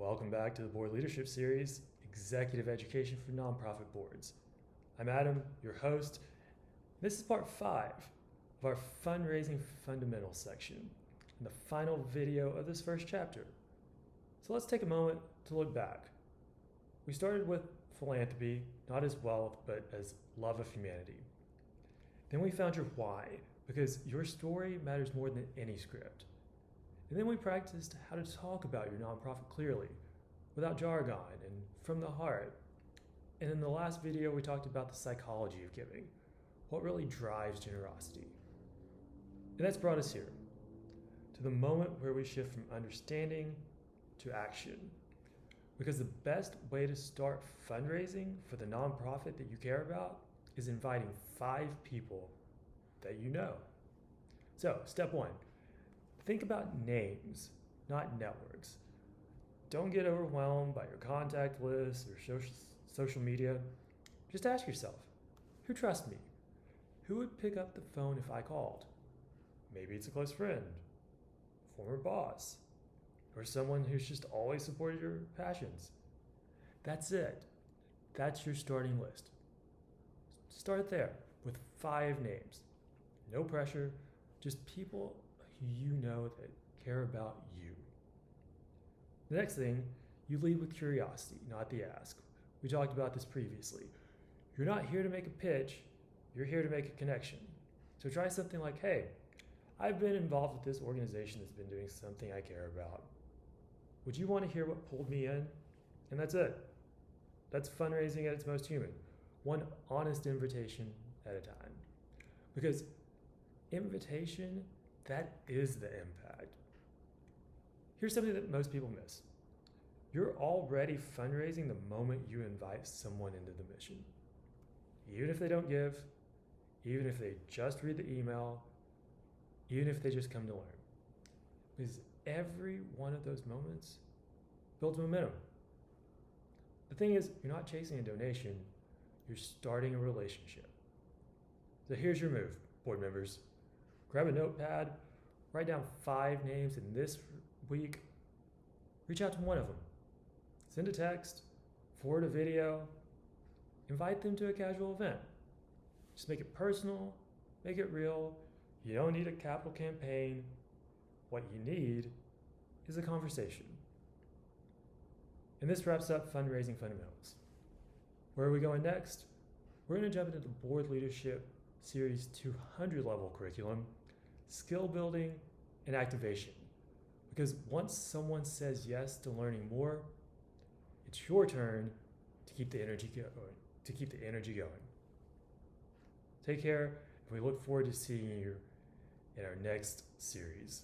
Welcome back to the Board Leadership Series, Executive Education for Nonprofit Boards. I'm Adam, your host. This is part 5 of our Fundraising Fundamentals section and the final video of this first chapter. So let's take a moment to look back. We started with philanthropy, not as wealth, but as love of humanity. Then we found your why, because your story matters more than any script. And then we practiced how to talk about your nonprofit clearly, without jargon and from the heart. And in the last video, we talked about the psychology of giving, what really drives generosity. And that's brought us here, to the moment where we shift from understanding to action. Because the best way to start fundraising for the nonprofit that you care about is inviting 5 people that you know. So, step 1. Think about names, not networks. Don't get overwhelmed by your contact list or social media. Just ask yourself, who trusts me? Who would pick up the phone if I called? Maybe it's a close friend, former boss, or someone who's just always supported your passions. That's it. That's your starting list. Start there with 5 names. No pressure, just people you know that care about you. The next thing, you lead with curiosity, not the ask. We talked about this previously. You're not here to make a pitch, you're here to make a connection. So try something like, hey, I've been involved with this organization that's been doing something I care about. Would you want to hear what pulled me in? And that's it. That's fundraising at its most human. One honest invitation at a time. Because invitation, that is the impact. Here's something that most people miss. You're already fundraising the moment you invite someone into the mission. Even if they don't give, even if they just read the email, even if they just come to learn. Because every one of those moments builds momentum. The thing is, you're not chasing a donation, you're starting a relationship. So here's your move, board members. Grab a notepad, write down 5 names in this week, reach out to one of them. Send a text, forward a video, invite them to a casual event. Just make it personal, make it real. You don't need a capital campaign. What you need is a conversation. And this wraps up Fundraising Fundamentals. Where are we going next? We're going to jump into the Board Leadership Series 200 level curriculum, skill building, and activation. Because once someone says yes to learning more, it's your turn to keep the energy going. Take care, and we look forward to seeing you in our next series.